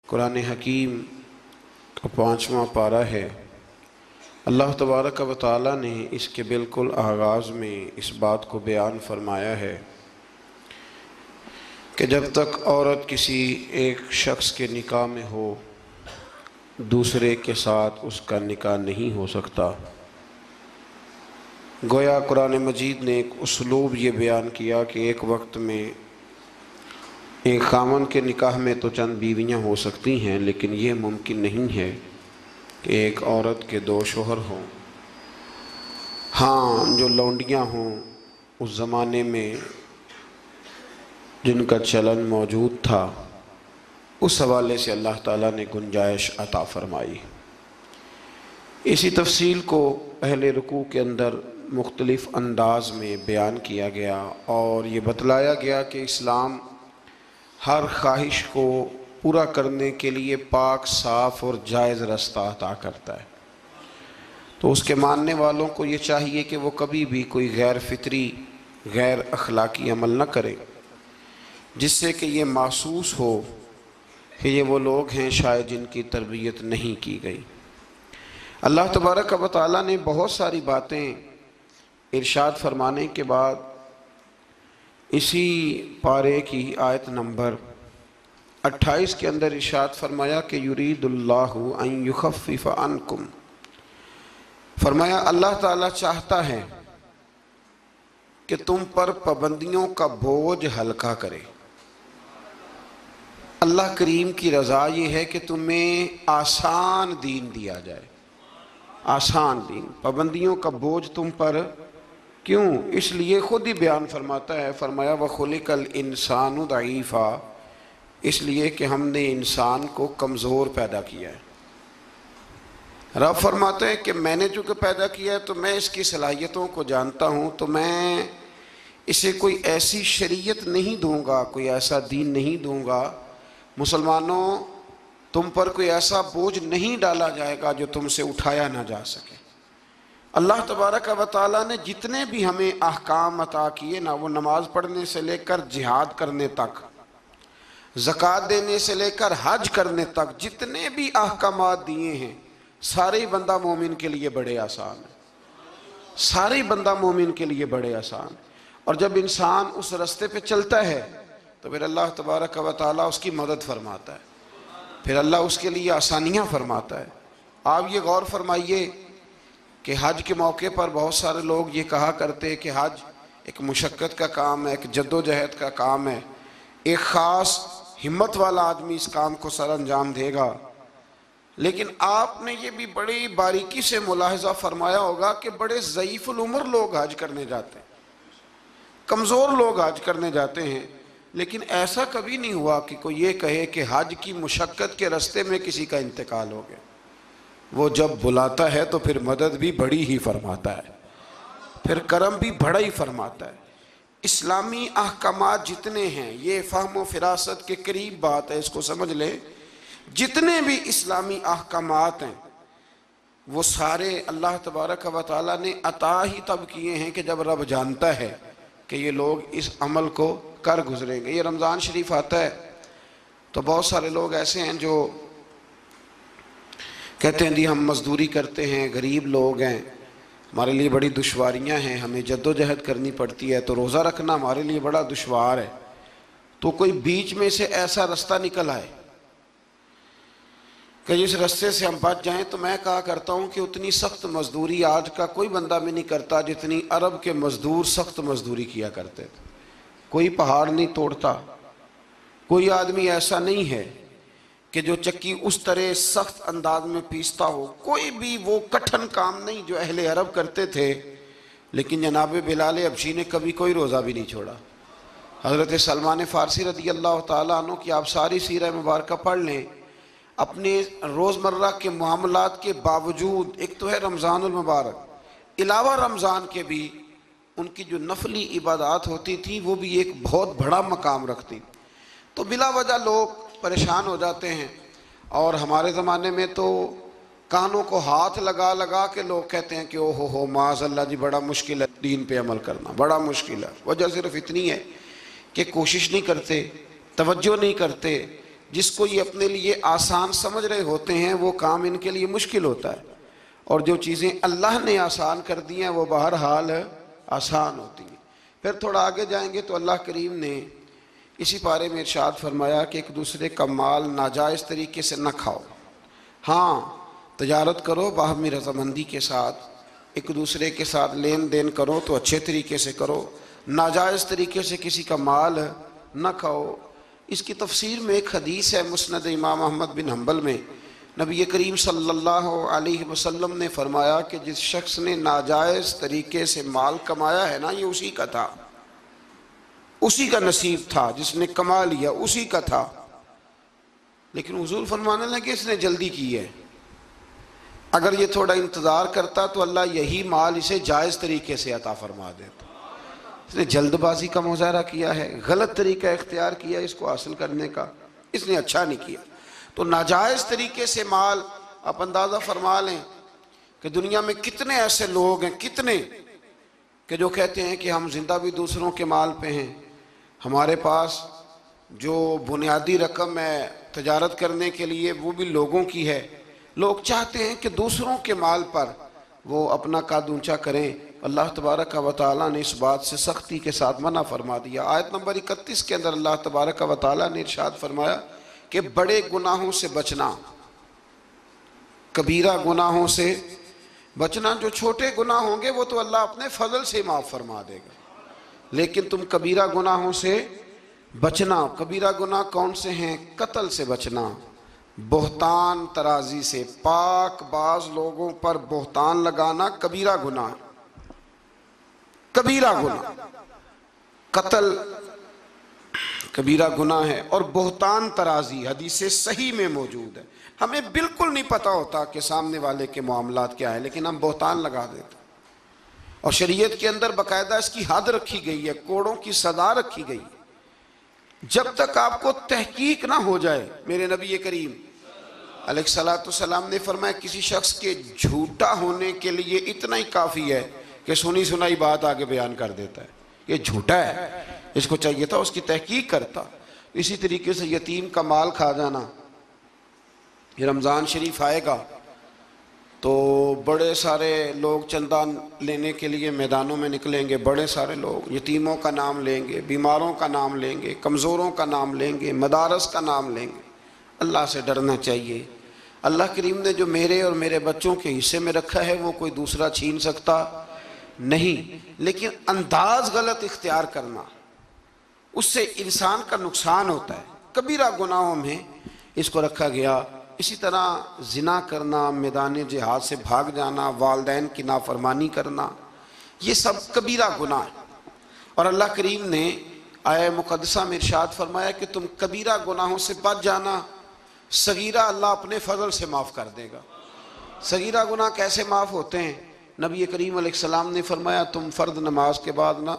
قرآن حکیم کا 5واں پارہ ہے۔ اللہ تبارک و تعالیٰ نے اس کے بالکل آغاز میں اس بات کو بیان فرمایا ہے کہ جب تک عورت کسی ایک شخص کے نکاح میں ہو دوسرے کے ساتھ اس کا نکاح نہیں ہو سکتا۔ گویا قرآن مجید نے ایک اسلوب یہ بیان کیا کہ ایک وقت میں ایک خاوند کے نکاح میں تو چند بیویاں ہو سکتی ہیں، لیکن یہ ممکن نہیں ہے کہ ایک عورت کے 2 شوہر ہوں۔ ہاں، جو لونڈیاں ہوں اس زمانے میں جن کا چلن موجود تھا، اس حوالے سے اللہ تعالیٰ نے گنجائش عطا فرمائی۔ اسی تفصیل کو اہل رکوع کے اندر مختلف انداز میں بیان کیا گیا اور یہ بتلایا گیا کہ اسلام ہر خواہش کو پورا کرنے کے لیے پاک، صاف اور جائز رستہ عطا کرتا ہے۔ تو اس کے ماننے والوں کو یہ چاہیے کہ وہ کبھی بھی کوئی غیر فطری، غیر اخلاقی عمل نہ کرے، جس سے کہ یہ محسوس ہو کہ یہ وہ لوگ ہیں شاید جن کی تربیت نہیں کی گئی۔ اللہ تبارک و تعالیٰ نے بہت ساری باتیں ارشاد فرمانے کے بعد اسی پارے کی آیت نمبر 28 کے اندر ارشاد فرمایا کہ یرید اللہ ان یخفف عنکم، فرمایا اللہ تعالیٰ چاہتا ہے کہ تم پر پابندیوں کا بوجھ ہلکا کرے۔ اللہ کریم کی رضا یہ ہے کہ تمہیں آسان دین دیا جائے، آسان دین۔ پابندیوں کا بوجھ تم پر کیوں؟ اس لیے خود ہی بیان فرماتا ہے، فرمایا وَخُلِقَ الْإِنسَانُ ضَعِيفًا، اس لیے کہ ہم نے انسان کو کمزور پیدا کیا ہے۔ رب فرماتا ہے کہ میں نے چونکہ پیدا کیا ہے تو میں اس کی صلاحیتوں کو جانتا ہوں، تو میں اسے کوئی ایسی شریعت نہیں دوں گا، کوئی ایسا دین نہیں دوں گا۔ مسلمانوں، تم پر کوئی ایسا بوجھ نہیں ڈالا جائے گا جو تم سے اٹھایا نہ جا سکے۔ اللہ تبارک و تعالیٰ نے جتنے بھی ہمیں احکام عطا کیے نا، وہ نماز پڑھنے سے لے کر جہاد کرنے تک، زکوٰۃ دینے سے لے کر حج کرنے تک، جتنے بھی احکامات دیے ہیں سارے بندہ مومن کے لیے بڑے آسان ہیں، سارے بندہ مومن کے لیے بڑے آسان۔ اور جب انسان اس رستے پہ چلتا ہے تو پھر اللہ تبارک و تعالیٰ اس کی مدد فرماتا ہے، پھر اللہ اس کے لیے آسانیاں فرماتا ہے۔ آپ یہ غور فرمائیے کہ حج کے موقع پر بہت سارے لوگ یہ کہا کرتے کہ حج ایک مشقت کا کام ہے، ایک جد و جہد کا کام ہے، ایک خاص ہمت والا آدمی اس کام کو سر انجام دے گا۔ لیکن آپ نے یہ بھی بڑی باریکی سے ملاحظہ فرمایا ہوگا کہ بڑے ضعیف العمر لوگ حج کرنے جاتے ہیں، کمزور لوگ حج کرنے جاتے ہیں، لیکن ایسا کبھی نہیں ہوا کہ کوئی یہ کہے کہ حج کی مشقت کے رستے میں کسی کا انتقال ہو گیا۔ وہ جب بلاتا ہے تو پھر مدد بھی بڑی ہی فرماتا ہے، پھر کرم بھی بڑا ہی فرماتا ہے۔ اسلامی احکامات جتنے ہیں، یہ فہم و فراست کے قریب بات ہے، اس کو سمجھ لیں، جتنے بھی اسلامی احکامات ہیں وہ سارے اللہ تبارک و تعالیٰ نے عطا ہی تب کیے ہیں کہ جب رب جانتا ہے کہ یہ لوگ اس عمل کو کر گزریں گے۔ یہ رمضان شریف آتا ہے تو بہت سارے لوگ ایسے ہیں جو کہتے ہیں جی ہم مزدوری کرتے ہیں، غریب لوگ ہیں، ہمارے لیے بڑی دشواریاں ہیں، ہمیں جد و جہد کرنی پڑتی ہے، تو روزہ رکھنا ہمارے لیے بڑا دشوار ہے۔ تو کوئی بیچ میں سے ایسا رستہ نکل آئے کہ جس رستے سے ہم بچ جائیں، تو میں کہا کرتا ہوں کہ اتنی سخت مزدوری آج کا کوئی بندہ بھی نہیں کرتا جتنی عرب کے مزدور سخت مزدوری کیا کرتے تھے۔ کوئی پہاڑ نہیں توڑتا، کوئی آدمی ایسا نہیں ہے کہ جو چکی اس طرح سخت انداز میں پیستا ہو، کوئی بھی وہ کٹھن کام نہیں جو اہل عرب کرتے تھے۔ لیکن جناب بلال حبشی نے کبھی کوئی روزہ بھی نہیں چھوڑا۔ حضرت سلمان فارسی رضی اللہ تعالیٰ عنہ کی آپ ساری سیرہ مبارکہ پڑھ لیں، اپنے روزمرہ کے معاملات کے باوجود، ایک تو ہے رمضان المبارک، علاوہ رمضان کے بھی ان کی جو نفلی عبادات ہوتی تھی وہ بھی ایک بہت بڑا مقام رکھتی۔ تو بلا وجہ لوگ پریشان ہو جاتے ہیں، اور ہمارے زمانے میں تو کانوں کو ہاتھ لگا لگا کے لوگ کہتے ہیں کہ او ہو معاذ اللہ جی بڑا مشکل ہے دین پہ عمل کرنا، بڑا مشکل ہے۔ وجہ صرف اتنی ہے کہ کوشش نہیں کرتے، توجہ نہیں کرتے، جس کو یہ اپنے لیے آسان سمجھ رہے ہوتے ہیں وہ کام ان کے لیے مشکل ہوتا ہے، اور جو چیزیں اللہ نے آسان کر دی ہیں وہ بہرحال آسان ہوتی ہیں۔ پھر تھوڑا آگے جائیں گے تو اللہ کریم نے اسی پارے میں ارشاد فرمایا کہ ایک دوسرے کا مال ناجائز طریقے سے نہ کھاؤ، ہاں تجارت کرو باہمی رضامندی کے ساتھ، ایک دوسرے کے ساتھ لین دین کرو تو اچھے طریقے سے کرو، ناجائز طریقے سے کسی کا مال نہ کھاؤ۔ اس کی تفسیر میں ایک حدیث ہے مسند امام احمد بن حنبل میں، نبی کریم صلی اللہ علیہ وسلم نے فرمایا کہ جس شخص نے ناجائز طریقے سے مال کمایا ہے نا، یہ اسی کا تھا، اسی کا نصیب تھا، جس نے کما لیا اسی کا تھا، لیکن حضور فرمانے لگے اس نے جلدی کی ہے، اگر یہ تھوڑا انتظار کرتا تو اللہ یہی مال اسے جائز طریقے سے عطا فرما دیتا۔ اس نے جلد بازی کا مظاہرہ کیا ہے، غلط طریقہ اختیار کیا اس کو حاصل کرنے کا، اس نے اچھا نہیں کیا۔ تو ناجائز طریقے سے مال، آپ اندازہ فرما لیں کہ دنیا میں کتنے ایسے لوگ ہیں، کتنے کہ جو کہتے ہیں کہ ہم زندہ بھی دوسروں کے مال پہ ہیں، ہمارے پاس جو بنیادی رقم ہے تجارت کرنے کے لیے وہ بھی لوگوں کی ہے۔ لوگ چاہتے ہیں کہ دوسروں کے مال پر وہ اپنا قد اونچا کریں، اللہ تبارک و تعالیٰ نے اس بات سے سختی کے ساتھ منع فرما دیا۔ آیت نمبر 31 کے اندر اللہ تبارک و تعالیٰ نے ارشاد فرمایا کہ بڑے گناہوں سے بچنا، کبیرہ گناہوں سے بچنا، جو چھوٹے گناہ ہوں گے وہ تو اللہ اپنے فضل سے معاف فرما دے گا، لیکن تم کبیرہ گناہوں سے بچنا۔ کبیرہ گناہ کون سے ہیں؟ قتل سے بچنا، بہتان ترازی سے، پاک باز لوگوں پر بہتان لگانا کبیرہ گناہ، کبیرہ گناہ، قتل کبیرہ گناہ ہے، اور بہتان ترازی حدیث صحیح میں موجود ہے۔ ہمیں بالکل نہیں پتہ ہوتا کہ سامنے والے کے معاملات کیا ہے، لیکن ہم بہتان لگا دیتے ہیں، اور شریعت کے اندر باقاعدہ اس کی حد رکھی گئی ہے، کوڑوں کی سزا رکھی گئی ہے۔ جب تک آپ کو تحقیق نہ ہو جائے، میرے نبی کریم علیہ السلام نے فرمایا کسی شخص کے جھوٹا ہونے کے لیے اتنا ہی کافی ہے کہ سنی سنائی بات آگے بیان کر دیتا ہے، یہ جھوٹا ہے، اس کو چاہیے تھا اس کی تحقیق کرتا۔ اسی طریقے سے یتیم کا مال کھا جانا، یہ رمضان شریف آئے گا تو بڑے سارے لوگ چندہ لینے کے لیے میدانوں میں نکلیں گے، بڑے سارے لوگ یتیموں کا نام لیں گے، بیماروں کا نام لیں گے، کمزوروں کا نام لیں گے، مدارس کا نام لیں گے۔ اللہ سے ڈرنا چاہیے۔ اللہ کریم نے جو میرے اور میرے بچوں کے حصے میں رکھا ہے وہ کوئی دوسرا چھین سکتا نہیں، لیکن انداز غلط اختیار کرنا، اس سے انسان کا نقصان ہوتا ہے۔ کبیرہ گناہوں میں اس کو رکھا گیا۔ اسی طرح زنا کرنا، میدان جہاد سے بھاگ جانا، والدین کی نافرمانی کرنا، یہ سب کبیرہ گناہ ہے، اور اللہ کریم نے آیہ مقدسہ میں ارشاد فرمایا کہ تم کبیرہ گناہوں سے بچ جانا، صغیرہ اللہ اپنے فضل سے معاف کر دے گا۔ صغیرہ گناہ کیسے معاف ہوتے ہیں؟ نبی کریم علیہ السلام نے فرمایا تم فرض نماز کے بعد نا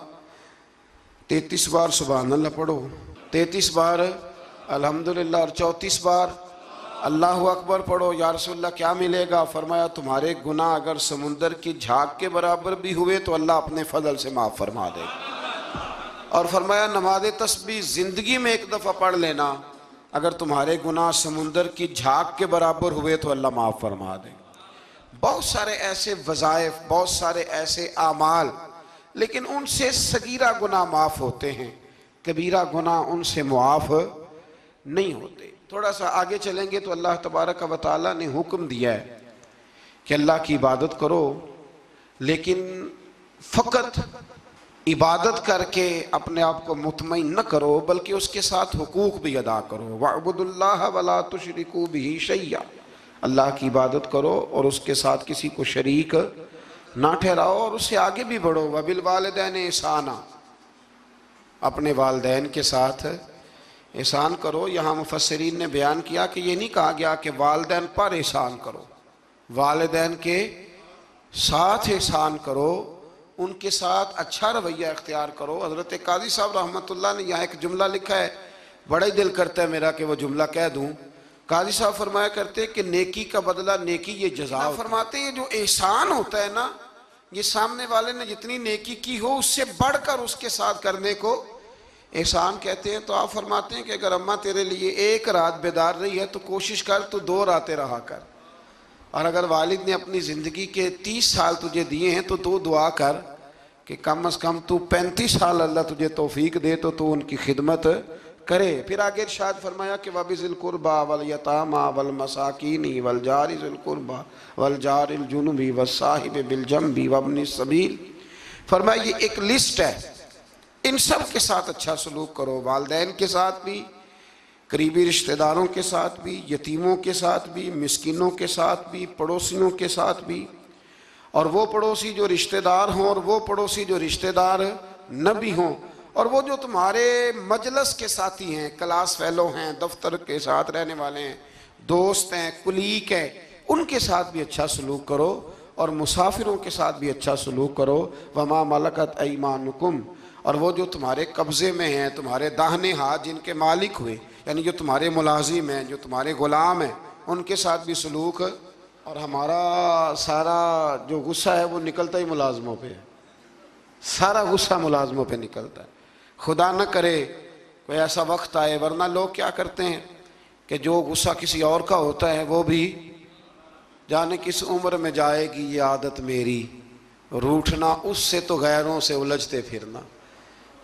33 بار سبحان اللہ پڑھو، 33 بار الحمدللہ، اور 34 بار اللہ اکبر پڑھو۔ یا رسول اللہ کیا ملے گا؟ فرمایا تمہارے گناہ اگر سمندر کی جھاگ کے برابر بھی ہوئے تو اللہ اپنے فضل سے معاف فرما دے گا۔ اور فرمایا نماز تسبیح زندگی میں ایک دفعہ پڑھ لینا، اگر تمہارے گناہ سمندر کی جھاگ کے برابر ہوئے تو اللہ معاف فرما دے گا۔ بہت سارے ایسے وظائف، بہت سارے ایسے اعمال، لیکن ان سے صغیرہ گناہ معاف ہوتے ہیں، کبیرہ گناہ ان سے معاف نہیں ہوتے۔ تھوڑا سا آگے چلیں گے تو اللہ تبارک و تعالیٰ نے حکم دیا ہے کہ اللہ کی عبادت کرو، لیکن فقط عبادت کر کے اپنے آپ کو مطمئن نہ کرو، بلکہ اس کے ساتھ حقوق بھی ادا کرو۔ وَاعْبُدُوا اللَّهَ وَلَا تُشْرِكُوا بِهِ شَيْئًا، اللہ کی عبادت کرو اور اس کے ساتھ کسی کو شریک نہ ٹھہراؤ، اور اس سے آگے بھی بڑھو۔ وَبِالْوَالِدَيْنِ احسانا، اپنے والدین کے ساتھ احسان کرو۔ یہاں مفسرین نے بیان کیا کہ یہ نہیں کہا گیا کہ والدین پر احسان کرو، والدین کے ساتھ احسان کرو، ان کے ساتھ اچھا رویہ اختیار کرو۔ حضرت قاضی صاحب رحمۃ اللہ نے یہاں ایک جملہ لکھا ہے، بڑا ہی دل کرتا ہے میرا کہ وہ جملہ کہہ دوں۔ قاضی صاحب فرمایا کرتے کہ نیکی کا بدلہ نیکی، یہ جزا فرماتے ہیں جو احسان ہوتا ہے نا، یہ سامنے والے نے جتنی نیکی کی ہو اس سے بڑھ کر اس کے ساتھ کرنے کو احسان کہتے ہیں تو آپ فرماتے ہیں کہ اگر اماں تیرے لیے ایک رات بیدار رہی ہے تو کوشش کر تو 2 راتیں رہا کر، اور اگر والد نے اپنی زندگی کے 30 سال تجھے دیے ہیں تو 2 دعا کر کہ کم از کم تو 35 سال اللہ تجھے توفیق دے تو ان کی خدمت کرے۔ پھر آگے ارشاد فرمایا کہ وَبِذِي الْقُرْبَى وَالْيَتَامَى وَالْمَسَاكِينِ وَالْجَارِ ذِي الْقُرْبَى وَالْجَارِ الْجُنُبِ وَالصَّاحِبِ بِالْجَنبِ وَابْنِ السَّبِيلِ، فرمایا یہ ایک لسٹ ہے، ان سب کے ساتھ اچھا سلوک کرو، والدین کے ساتھ بھی، قریبی رشتہ داروں کے ساتھ بھی، یتیموں کے ساتھ بھی، مسکینوں کے ساتھ بھی، پڑوسیوں کے ساتھ بھی، اور وہ پڑوسی جو رشتہ دار ہوں اور وہ پڑوسی جو رشتہ دار نہ بھی ہوں، اور وہ جو تمہارے مجلس کے ساتھی ہیں، کلاس فیلو ہیں، دفتر کے ساتھ رہنے والے ہیں، دوست ہیں، کلیگ ہیں، ان کے ساتھ بھی اچھا سلوک کرو، اور مسافروں کے ساتھ بھی اچھا سلوک کرو۔ وَمَا مَلَكَتْ أَيْمَانُكُمْ، اور وہ جو تمہارے قبضے میں ہیں، تمہارے داہنے ہاتھ جن کے مالک ہوئے، یعنی جو تمہارے ملازم ہیں، جو تمہارے غلام ہیں، ان کے ساتھ بھی سلوک۔ اور ہمارا سارا جو غصہ ہے وہ نکلتا ہی ملازموں پہ ہے، سارا غصہ ملازموں پہ نکلتا ہے۔ خدا نہ کرے کوئی ایسا وقت آئے، ورنہ لوگ کیا کرتے ہیں کہ جو غصہ کسی اور کا ہوتا ہے وہ بھی جانے کس عمر میں جائے گی یہ عادت میری، روٹھنا اس سے تو غیروں سے الجھتے پھرنا،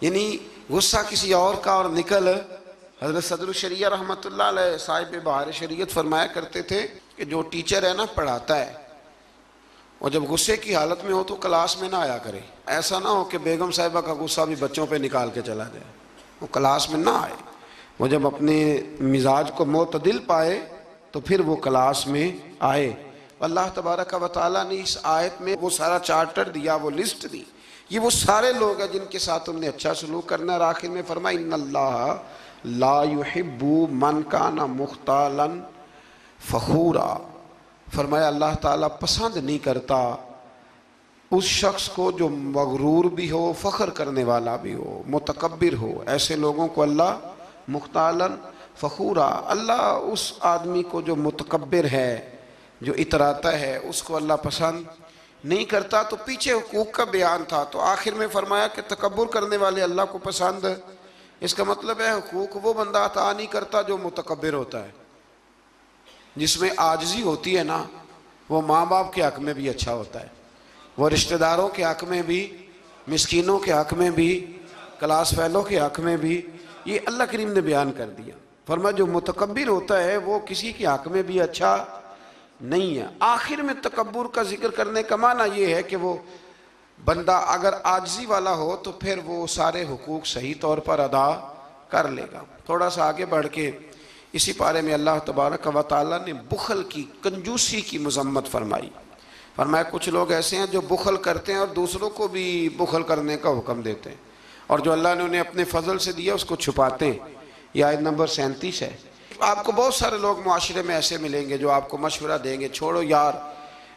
یعنی غصہ کسی اور کا اور نکل۔ حضرت صدر الشریعہ رحمۃ اللہ علیہ صاحب بہار شریعت فرمایا کرتے تھے کہ جو ٹیچر ہے نا پڑھاتا ہے، اور جب غصے کی حالت میں ہو تو کلاس میں نہ آیا کرے، ایسا نہ ہو کہ بیگم صاحبہ کا غصہ بھی بچوں پہ نکال کے چلا جائے، وہ کلاس میں نہ آئے، وہ جب اپنے مزاج کو معتدل پائے تو پھر وہ کلاس میں آئے۔ اللہ تبارک و تعالیٰ نے اس آیت میں وہ سارا چارٹر دیا، وہ لسٹ دی، یہ وہ سارے لوگ ہیں جن کے ساتھ تم نے اچھا سلوک کرنا ہے۔ اور آخر میں فرمایا ان اللہ لا يحب من کان مختالا فخورا، فرمایا اللہ تعالیٰ پسند نہیں کرتا اس شخص کو جو مغرور بھی ہو، فخر کرنے والا بھی ہو، متکبر ہو، ایسے لوگوں کو اللہ مختالا فخورا، اللہ اس آدمی کو جو متکبر ہے، جو اتراتا ہے، اس کو اللہ پسند نہیں کرتا۔ تو پیچھے حقوق کا بیان تھا تو آخر میں فرمایا کہ تکبر کرنے والے اللہ کو پسند، اس کا مطلب ہے حقوق وہ بندہ عطا نہیں کرتا جو متکبر ہوتا ہے، جس میں عاجزی ہوتی ہے نا، وہ ماں باپ کے حق میں بھی اچھا ہوتا ہے، وہ رشتہ داروں کے حق میں بھی، مسکینوں کے حق میں بھی، کلاس فیلو کے حق میں بھی، یہ اللہ کریم نے بیان کر دیا۔ فرمایا جو متکبر ہوتا ہے وہ کسی کے حق میں بھی اچھا نہیں ہے۔ آخر میں تکبر کا ذکر کرنے کا معنی یہ ہے کہ وہ بندہ اگر عاجزی والا ہو تو پھر وہ سارے حقوق صحیح طور پر ادا کر لے گا۔ تھوڑا سا آگے بڑھ کے اسی پارے میں اللہ تبارک و تعالیٰ نے بخل کی، کنجوسی کی مذمت فرمائی۔ فرمایا کچھ لوگ ایسے ہیں جو بخل کرتے ہیں اور دوسروں کو بھی بخل کرنے کا حکم دیتے ہیں، اور جو اللہ نے انہیں اپنے فضل سے دیا اس کو چھپاتے ہیں۔ یہ آیت نمبر 37 ہے۔ آپ کو بہت سارے لوگ معاشرے میں ایسے ملیں گے جو آپ کو مشورہ دیں گے، چھوڑو یار،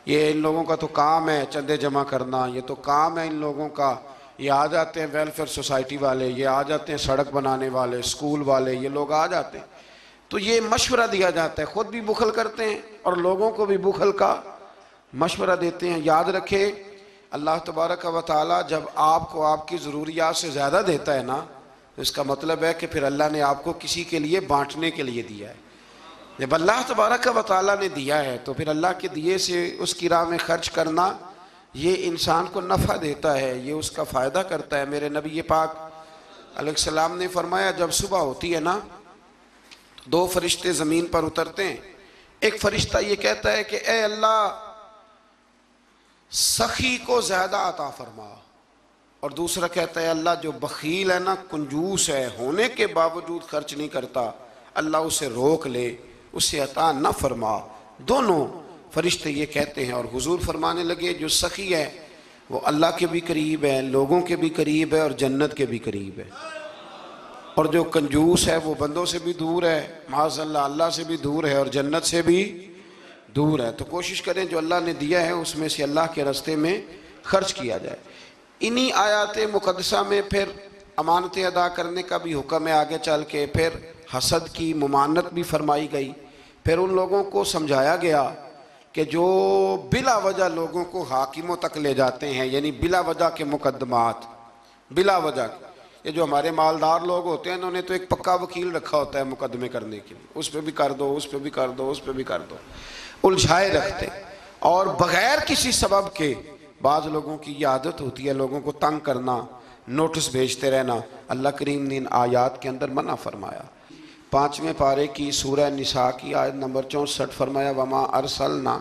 یہ ان لوگوں کا تو کام ہے چندے جمع کرنا، یہ تو کام ہے ان لوگوں کا، یہ آ جاتے ہیں ویلفیئر سوسائٹی والے، یہ آ جاتے ہیں سڑک بنانے والے، اسکول والے، یہ لوگ آ جاتے ہیں، تو یہ مشورہ دیا جاتا ہے، خود بھی بخل کرتے ہیں اور لوگوں کو بھی بخل کا مشورہ دیتے ہیں۔ یاد رکھیں اللہ تبارک و تعالیٰ جب آپ کو آپ کی ضروریات سے زیادہ دیتا ہے نا، تو اس کا مطلب ہے کہ پھر اللہ نے آپ کو کسی کے لیے بانٹنے کے لیے دیا ہے۔ جب اللہ تبارک و تعالیٰ نے دیا ہے تو پھر اللہ کے دیے سے اس کی راہ میں خرچ کرنا یہ انسان کو نفع دیتا ہے، یہ اس کا فائدہ کرتا ہے۔ میرے نبی پاک علیہ السلام نے فرمایا جب صبح ہوتی ہے نا، 2 فرشتے زمین پر اترتے ہیں، ایک فرشتہ یہ کہتا ہے کہ اے اللہ سخی کو زیادہ عطا فرما، اور دوسرا کہتا ہے اللہ جو بخیل ہے نا، کنجوس ہے، ہونے کے باوجود خرچ نہیں کرتا، اللہ اسے روک لے، اسے عطا نہ فرما۔ دونوں فرشتے یہ کہتے ہیں، اور حضور فرمانے لگے جو سخی ہے وہ اللہ کے بھی قریب ہے، لوگوں کے بھی قریب ہے، اور جنت کے بھی قریب ہے، اور جو کنجوس ہے وہ بندوں سے بھی دور ہے، معاذ اللہ اللہ سے بھی دور ہے، اور جنت سے بھی دور ہے۔ تو کوشش کریں جو اللہ نے دیا ہے اس میں سے اللہ کے راستے میں خرچ کیا جائے۔ انہی آیات مقدسہ میں پھر امانتیں ادا کرنے کا بھی حکم ہے، آگے چل کے پھر حسد کی ممانعت بھی فرمائی گئی، پھر ان لوگوں کو سمجھایا گیا کہ جو بلا وجہ لوگوں کو حاکموں تک لے جاتے ہیں، یعنی بلا وجہ کے مقدمات، بلا وجہ، کہ جو ہمارے مالدار لوگ ہوتے ہیں انہوں نے تو ایک پکا وکیل رکھا ہوتا ہے مقدمے کرنے کے لیے، اس پہ بھی کر دو، اس پہ بھی کر دو، اس پہ بھی کر دو، الجھائے رکھتے، اور بغیر کسی سبب کے بعض لوگوں کی یہ عادت ہوتی ہے لوگوں کو تنگ کرنا، نوٹس بھیجتے رہنا۔ اللہ کریم نے ان آیات کے اندر منع فرمایا۔ 5ویں پارے کی سورہ نساء کی آیت نمبر 64 فرمایا وَمَا أَرْسَلْنَا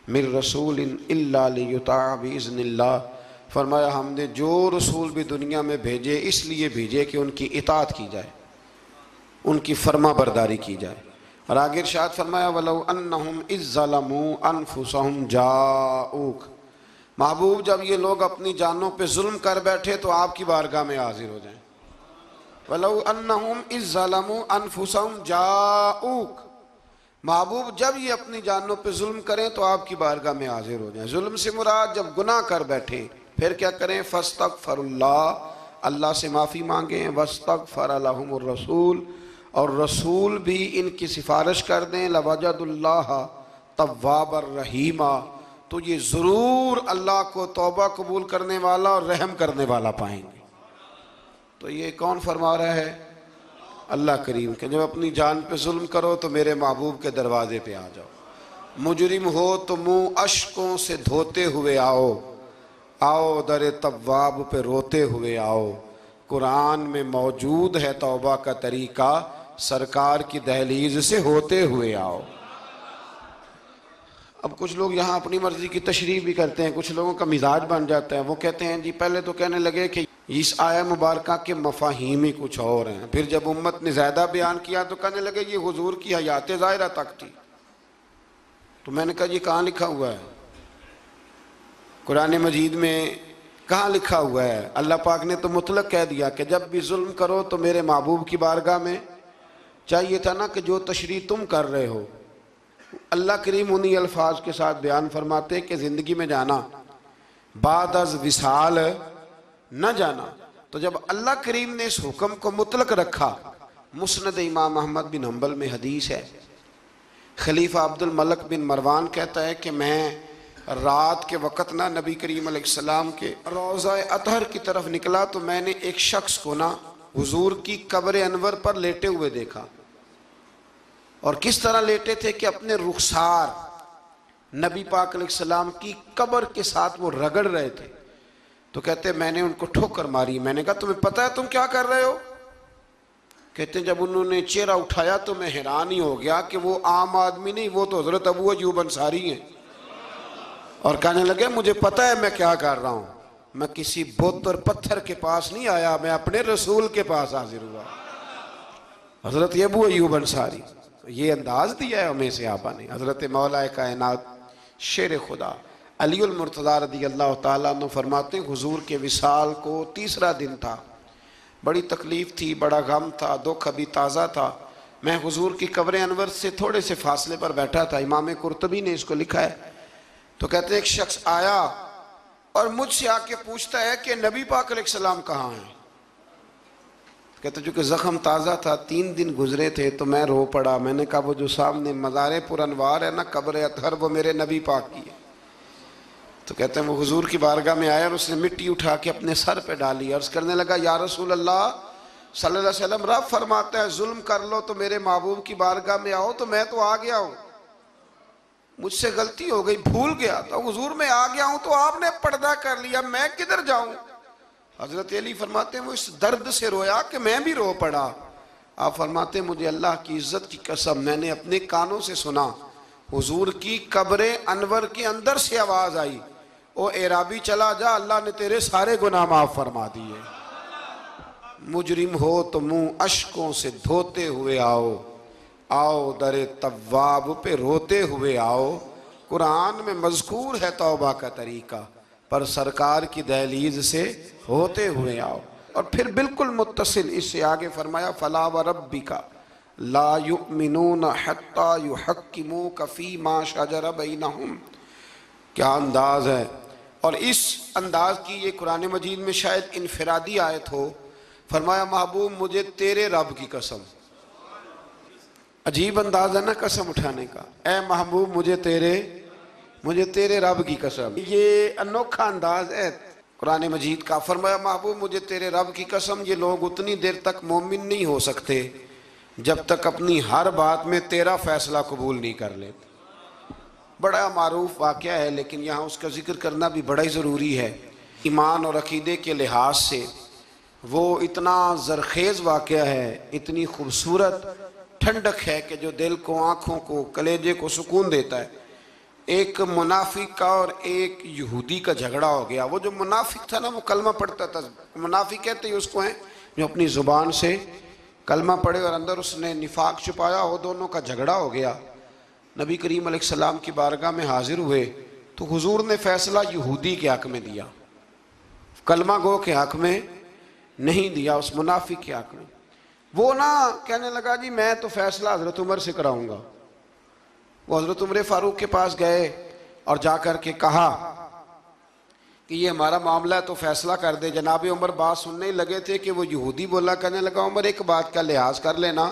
مِن رَسُولٍ إِلَّا لِيُطَاعَ بِإِذْنِ اللَّهِ، فرمایا ہم نے جو رسول بھی دنیا میں بھیجے اس لیے بھیجے کہ ان کی اطاعت کی جائے، ان کی فرما برداری کی جائے۔ اور آگے ارشاد فرمایا وَلَوْ أَنَّهُمْ إِذْ ظَلَمُوا أَنفُسَهُمْ جَاءُوكَ، محبوب جب یہ لوگ اپنی جانوں پہ ظلم کر بیٹھے تو آپ کی بارگاہ میں حاضر ہو جائیں۔ وَلَوْ أَنَّهُمْ إِذْ ظَلَمُوا أَنفُسَهُمْ جَاءُوكَ، محبوب جب یہ اپنی جانوں پہ ظلم کریں تو آپ کی بارگاہ میں حاضر ہو جائیں۔ ظلم سے مراد جب گناہ کر بیٹھیں پھر کیا کریں؟ فَاسْتَغْفَرُ اللَّهَ، اللہ سے معافی مانگیں، وَاسْتَغْفَرَ لَهُمُ الرَّسُولُ، اور رسول بھی ان کی سفارش کر دیں، لَوَجَدُ اللَّهَ تَوَّابًا رَحِيمًا، تو یہ ضرور اللہ کو توبہ قبول کرنے والا اور رحم کرنے والا پائیں گے۔ تو یہ کون فرما رہا ہے؟ اللہ کریم، کہ جب اپنی جان پہ ظلم کرو تو میرے محبوب کے دروازے پہ آ جاؤ، مجرم ہو تو منہ اشکوں سے دھوتے ہوئے آؤ، آؤ در تواب پہ روتے ہوئے آؤ۔ قرآن میں موجود ہے توبہ کا طریقہ، سرکار کی دہلیز سے ہوتے ہوئے آؤ۔ اب کچھ لوگ یہاں اپنی مرضی کی تشریح بھی کرتے ہیں، کچھ لوگوں کا مزاج بن جاتا ہے، وہ کہتے ہیں جی پہلے تو کہنے لگے کہ اس آیہ مبارکہ کے مفاہیم ہی کچھ اور ہیں، پھر جب امت نے زیادہ بیان کیا تو کہنے لگے یہ حضور کی حیات ظاہرہ تک تھی۔ تو میں نے کہا یہ کہاں لکھا ہوا ہے؟ قرآن مجید میں کہاں لکھا ہوا ہے؟ اللہ پاک نے تو مطلق کہہ دیا کہ جب بھی ظلم کرو تو میرے محبوب کی بارگاہ میں، چاہیے تھا نا کہ جو تشریح تم کر رہے ہو۔ اللہ کریم انہی الفاظ کے ساتھ بیان فرماتے کہ زندگی میں جانا بعد از وصال نہ جانا۔ تو جب اللہ کریم نے اس حکم کو مطلق رکھا، مسند امام احمد بن حنبل میں حدیث ہے، خلیفہ عبد الملک بن مروان کہتا ہے کہ میں رات کے وقت نا نبی کریم علیہ السلام کے روضہ اطہر کی طرف نکلا تو میں نے ایک شخص کو نا حضور کی قبر انور پر لیٹے ہوئے دیکھا، اور کس طرح لیٹے تھے کہ اپنے رخسار نبی پاک علیہ السلام کی قبر کے ساتھ وہ رگڑ رہے تھے۔ تو کہتے میں نے ان کو ٹھوکر ماری، میں نے کہا تمہیں پتہ ہے تم کیا کر رہے ہو؟ کہتے جب انہوں نے چہرہ اٹھایا تو میں حیران ہی ہو گیا کہ وہ عام آدمی نہیں، وہ تو حضرت ابو ایوب انصاری ہیں، اور کہنے لگے مجھے پتہ ہے میں کیا کر رہا ہوں، میں کسی بت اور پتھر کے پاس نہیں آیا، میں اپنے رسول کے پاس حاضر ہوا، حضرت ابو ایوب انصاری۔ یہ انداز دیا ہے ہمیں صحابہ نے۔ حضرت مولا کائنات شیر خدا علی المرتضیٰ رضی اللہ تعالیٰ عنہ فرماتے ہیں حضور کے وصال کو تیسرا دن تھا، بڑی تکلیف تھی، بڑا غم تھا، دکھ ابھی تازہ تھا، میں حضور کی قبر انور سے تھوڑے سے فاصلے پر بیٹھا تھا، امام قرطبی نے اس کو لکھا ہے۔ تو کہتے ہیں ایک شخص آیا اور مجھ سے آ کے پوچھتا ہے کہ نبی پاک علیہ السلام کہاں ہیں؟ کہتے چونکہ زخم تازہ تھا، 3 دن گزرے تھے، تو میں رو پڑا، میں نے کہا وہ جو سامنے مزار پر انوار ہے نا قبر اطہر، وہ میرے نبی پاک کی ہے۔ تو کہتے ہیں وہ حضور کی بارگاہ میں آیا اور اس نے مٹی اٹھا کے اپنے سر پہ ڈالی، عرض کرنے لگا یا رسول اللہ صلی اللہ علیہ وسلم، رب فرماتا ہے ظلم کر لو تو میرے محبوب کی بارگاہ میں آؤ، تو میں تو آ گیا ہوں، مجھ سے غلطی ہو گئی، بھول گیا، تو حضور میں آ گیا ہوں، تو آپ نے پردہ کر لیا، میں کدھر جاؤں؟ حضرت علی فرماتے ہیں وہ اس درد سے رویا کہ میں بھی رو پڑا۔ آپ فرماتے ہیں مجھے اللہ کی عزت کی قسم میں نے اپنے کانوں سے سنا، حضور کی قبر انور کے اندر سے آواز آئی، او اعرابی چلا جا، اللہ نے تیرے سارے گناہ معاف فرما دیے۔ مجرم ہو تو منہ اشکوں سے دھوتے ہوئے آؤ، آؤ در تواب پہ روتے ہوئے آؤ۔ قرآن میں مذکور ہے توبہ کا طریقہ، پر سرکار کی دہلیز سے ہوتے ہوئے آؤ۔ اور پھر بالکل متصل اس سے آگے فرمایا فَلَا وَرَبِّكَ لَا يُؤْمِنُونَ حَتَّى يُحَكِّمُوكَ فِي مَا شَجَرَ بَيْنَهُمْ۔ کیا انداز ہے! اور اس انداز کی یہ قرآن مجید میں شاید انفرادی آیت ہو۔ فرمایا محبوب مجھے تیرے رب کی قسم، عجیب انداز ہے نا قسم اٹھانے کا، اے محبوب مجھے تیرے رب کی قسم، یہ انوکھا انداز ہے۔ قرآن مجید کا۔ فرمایا محبوب مجھے تیرے رب کی قسم یہ لوگ اتنی دیر تک مومن نہیں ہو سکتے جب تک اپنی ہر بات میں تیرا فیصلہ قبول نہیں کر لیتے۔ بڑا معروف واقعہ ہے لیکن یہاں اس کا ذکر کرنا بھی بڑا ہی ضروری ہے۔ ایمان اور عقیدے کے لحاظ سے وہ اتنا زرخیز واقعہ ہے، اتنی خوبصورت ٹھنڈک ہے کہ جو دل کو، آنکھوں کو، کلیجے کو سکون دیتا ہے۔ ایک منافق کا اور ایک یہودی کا جھگڑا ہو گیا۔ وہ جو منافق تھا نا وہ کلمہ پڑھتا تھا، منافق کہتے ہیں اس کو ہیں جو اپنی زبان سے کلمہ پڑھے اور اندر اس نے نفاق چھپایا، وہ دونوں کا جھگڑا ہو گیا۔ نبی کریم علیہ السلام کی بارگاہ میں حاضر ہوئے تو حضور نے فیصلہ یہودی کے حق میں دیا، کلمہ گو کے حق میں نہیں دیا، اس منافق کے حق میں۔ وہ نہ کہنے لگا جی میں تو فیصلہ حضرت عمر سے کراؤں گا۔ وہ حضرت عمر فاروق کے پاس گئے اور جا کر کے کہا کہ یہ ہمارا معاملہ ہے تو فیصلہ کر دے۔ جناب عمر بات سننے لگے تھے کہ وہ یہودی بولا، کہنے لگا عمر ایک بات کا لحاظ کر لینا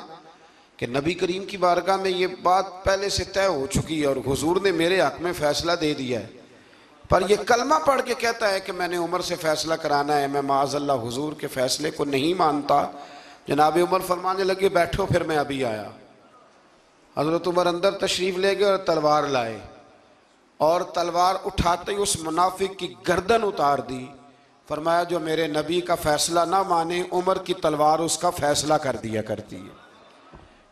کہ نبی کریم کی بارگاہ میں یہ بات پہلے سے طے ہو چکی ہے اور حضور نے میرے حق میں فیصلہ دے دیا ہے، پر یہ کلمہ پڑھ کے کہتا ہے کہ میں نے عمر سے فیصلہ کرانا ہے، میں معاذ اللہ حضور کے فیصلے کو نہیں مانتا۔ جناب عمر فرمانے لگے بیٹھو پھر میں ابھی آیا۔ حضرت عمر اندر تشریف لے گئے اور تلوار لائے اور تلوار اٹھاتے ہی اس منافق کی گردن اتار دی۔ فرمایا جو میرے نبی کا فیصلہ نہ مانے عمر کی تلوار اس کا فیصلہ کر دیا کرتی ہے۔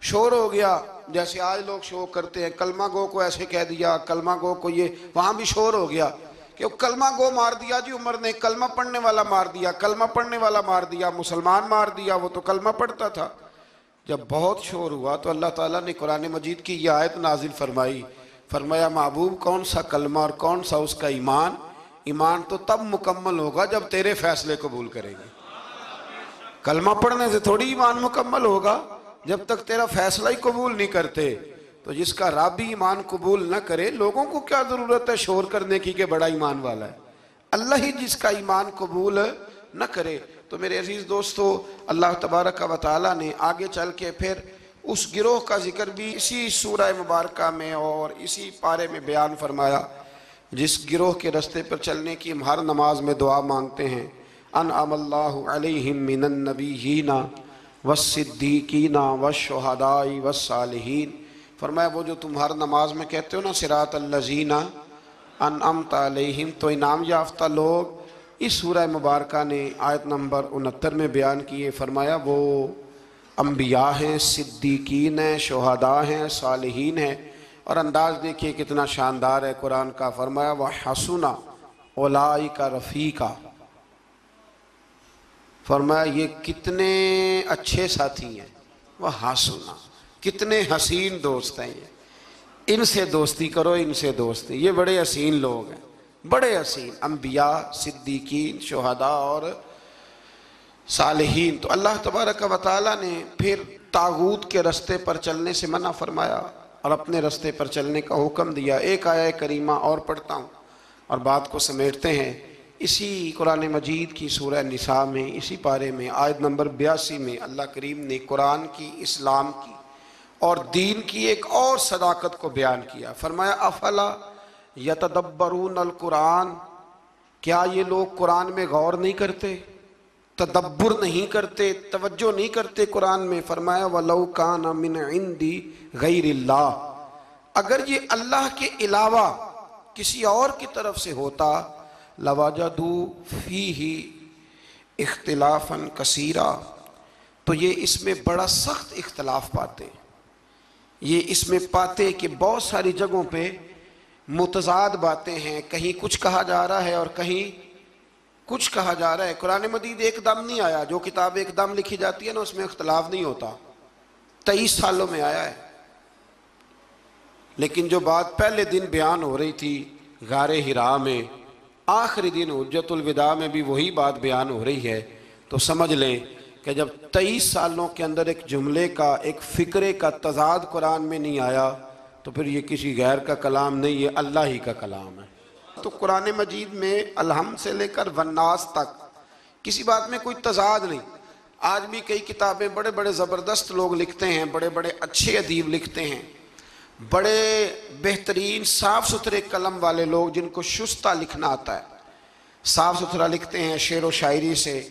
شور ہو گیا جیسے آج لوگ شور کرتے ہیں، کلمہ گو کو ایسے کہہ دیا، کلمہ گو کو یہ، وہاں بھی شور ہو گیا کہ کلمہ گو مار دیا جی عمر نے، کلمہ پڑھنے والا مار دیا، کلمہ پڑھنے والا مار دیا، مسلمان مار دیا، وہ تو کلمہ پڑھتا تھا۔ جب بہت شور ہوا تو اللہ تعالیٰ نے قرآن مجید کی یہ آیت نازل فرمائی، فرمایا محبوب کون سا کلمہ اور کون سا اس کا ایمان؟ ایمان تو تب مکمل ہوگا جب تیرے فیصلے قبول کرے گی۔ کلمہ پڑھنے سے تھوڑی ایمان مکمل ہوگا جب تک تیرا فیصلہ ہی قبول نہیں کرتے۔ تو جس کا رب ہی ایمان قبول نہ کرے، لوگوں کو کیا ضرورت ہے شور کرنے کی کہ بڑا ایمان والا ہے؟ اللہ ہی جس کا ایمان قبول نہ کرے۔ تو میرے عزیز دوستو، اللہ تبارک و تعالیٰ نے آگے چل کے پھر اس گروہ کا ذکر بھی اسی سورہ مبارکہ میں اور اسی پارے میں بیان فرمایا جس گروہ کے رستے پر چلنے کی ہم ہر نماز میں دعا مانگتے ہیں، انعم اللہ علیہم من النبیین والصدیقین والشہداء والصالحین۔ فرمایا وہ جو تم ہر نماز میں کہتے ہو نا صراط الذین انعمت علیہم، تو انعام یافتہ لوگ اس سورہ مبارکہ نے آیت نمبر 69 میں بیان کیے۔ فرمایا وہ انبیاء ہیں، صدیقین ہیں، شہداء ہیں، صالحین ہیں، اور انداز دیکھیے کتنا شاندار ہے قرآن کا۔ فرمایا وَحَسُنَ أُولَئِكَ رَفِيقًا، فرمایا یہ کتنے اچھے ساتھی ہیں، وَحَسُنَ کتنے حسین دوست ہیں، یہ ان سے دوستی کرو، ان سے دوستی، یہ بڑے حسین لوگ ہیں، بڑے حسین انبیاء، صدیقین، شہداء اور صالحین۔ تو اللہ تبارک و تعالیٰ نے پھر طاغوت کے رستے پر چلنے سے منع فرمایا اور اپنے رستے پر چلنے کا حکم دیا۔ ایک آیہ کریمہ اور پڑھتا ہوں اور بات کو سمیٹتے ہیں۔ اسی قرآن مجید کی سورہ نساء میں اسی پارے میں آیت نمبر 82 میں اللہ کریم نے قرآن کی، اسلام کی اور دین کی ایک اور صداقت کو بیان کیا۔ فرمایا افلا یتدبرون القرآن، کیا یہ لوگ قرآن میں غور نہیں کرتے، تدبر نہیں کرتے، توجہ نہیں کرتے قرآن میں؟ فرمایا وَلَوْ كَانَ مِنْ عِنْدِ غَيْرِ اللَّهِ، اگر یہ اللہ کے علاوہ کسی اور کی طرف سے ہوتا لَوَجَدُوا فِيهِ اختلافاً كَثِيرًا، تو یہ اس میں بڑا سخت اختلاف پاتے، یہ اس میں پاتے کہ بہت ساری جگہوں پہ متضاد باتیں ہیں، کہیں کچھ کہا جا رہا ہے اور کہیں کچھ کہا جا رہا ہے۔ قرآن مجید ایک دم نہیں آیا، جو کتاب ایک دم لکھی جاتی ہے نا اس میں اختلاف نہیں ہوتا، 23 سالوں میں آیا ہے۔ لیکن جو بات پہلے دن بیان ہو رہی تھی غار حرا میں، آخری دن حجت الوداع میں بھی وہی بات بیان ہو رہی ہے، تو سمجھ لیں کہ جب 23 سالوں کے اندر ایک جملے کا، ایک فکرے کا تضاد قرآن میں نہیں آیا تو پھر یہ کسی غیر کا کلام نہیں، یہ اللہ ہی کا کلام ہے۔ تو قرآن مجید میں الحمد سے لے کر والناس تک کسی بات میں کوئی تضاد نہیں۔ آج بھی کئی کتابیں بڑے بڑے زبردست لوگ لکھتے ہیں، بڑے بڑے اچھے ادیب لکھتے ہیں، بڑے بہترین صاف ستھرے قلم والے لوگ جن کو شستہ لکھنا آتا ہے، صاف ستھرا لکھتے ہیں، شعر و شاعری سے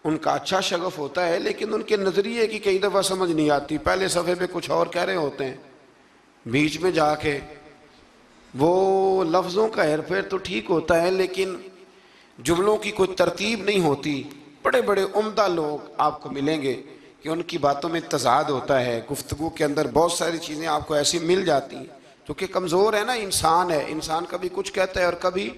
ان کا اچھا شغف ہوتا ہے، لیکن ان کے نظریے کی کئی دفعہ سمجھ نہیں آتی، پہلے صفحے پہ کچھ اور کہہ رہے ہوتے ہیں، بیچ میں جا کے وہ لفظوں کا ہیر پھیر تو ٹھیک ہوتا ہے لیکن جملوں کی کوئی ترتیب نہیں ہوتی۔ بڑے بڑے عمدہ لوگ آپ کو ملیں گے کہ ان کی باتوں میں تضاد ہوتا ہے، گفتگو کے اندر بہت ساری چیزیں آپ کو ایسی مل جاتی ہیں، کیونکہ کمزور ہے نا، انسان ہے، انسان کبھی کچھ کہتا ہے اور کبھی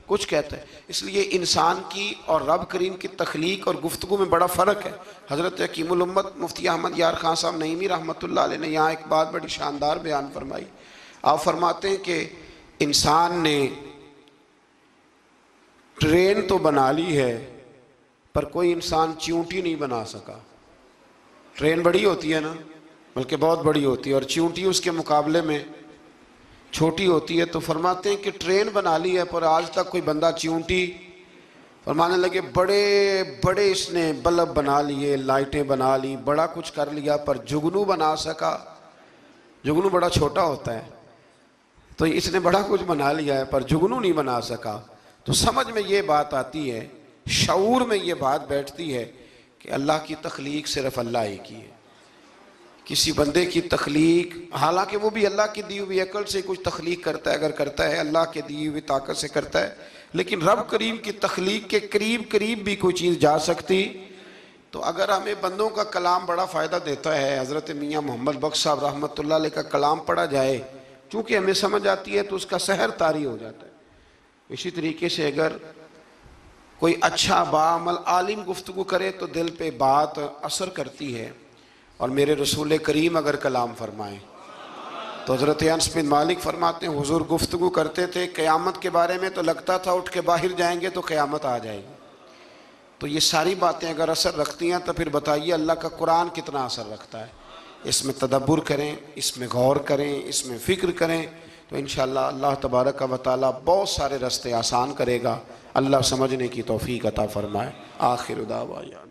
کچھ کہتا ہے، اس لیے انسان کی اور رب کریم کی تخلیق اور گفتگو میں بڑا فرق ہے۔ حضرت حکیم الامت مفتی احمد یار خان صاحب نعیمی رحمۃ اللہ علیہ نے یہاں ایک بات بڑی شاندار بیان فرمائی۔ آپ فرماتے ہیں کہ انسان نے ٹرین تو بنا لی ہے پر کوئی انسان چیونٹی نہیں بنا سکا۔ ٹرین بڑی ہوتی ہے نا، بلکہ بہت بڑی ہوتی ہے، اور چیونٹی اس کے مقابلے میں چھوٹی ہوتی ہے، تو فرماتے ہیں کہ ٹرین بنا لی ہے پر آج تک کوئی بندہ چیونٹی، فرمانے لگے بڑے بڑے اس نے بلب بنا لیے، لائٹیں بنا لی، بڑا کچھ کر لیا، پر جگنو بنا سکا؟ جگنو بڑا چھوٹا ہوتا ہے، تو اس نے بڑا کچھ بنا لیا ہے پر جگنو نہیں بنا سکا۔ تو سمجھ میں یہ بات آتی ہے، شعور میں یہ بات بیٹھتی ہے کہ اللہ کی تخلیق صرف اللہ ہی کی ہے۔ کسی بندے کی تخلیق، حالانکہ وہ بھی اللہ کی دی ہوئی عقل سے کچھ تخلیق کرتا ہے، اگر کرتا ہے اللہ کے دی ہوئی طاقت سے کرتا ہے، لیکن رب کریم کی تخلیق کے قریب بھی کوئی چیز جا سکتی۔ تو اگر ہمیں بندوں کا کلام بڑا فائدہ دیتا ہے، حضرت میاں محمد بخش صاحب رحمۃ اللہ علیہ کا کلام پڑھا جائے، چونکہ ہمیں سمجھ آتی ہے تو اس کا سحر طاری ہو جاتا ہے۔ اسی طریقے سے اگر کوئی اچھا باعمل عالم گفتگو کرے تو دل پہ بات اثر کرتی ہے، اور میرے رسول کریم اگر کلام فرمائیں تو حضرت انس بن مالک فرماتے ہیں حضور گفتگو کرتے تھے قیامت کے بارے میں، تو لگتا تھا اٹھ کے باہر جائیں گے تو قیامت آ جائے گی۔ تو یہ ساری باتیں اگر اثر رکھتی ہیں تو پھر بتائیے اللہ کا قرآن کتنا اثر رکھتا ہے۔ اس میں تدبر کریں، اس میں غور کریں، اس میں فکر کریں، تو انشاءاللہ اللہ تبارک و تعالی بہت سارے راستے آسان کرے گا۔ اللہ سمجھنے کی توفیق عطا فرمائے۔ آخر دعوانا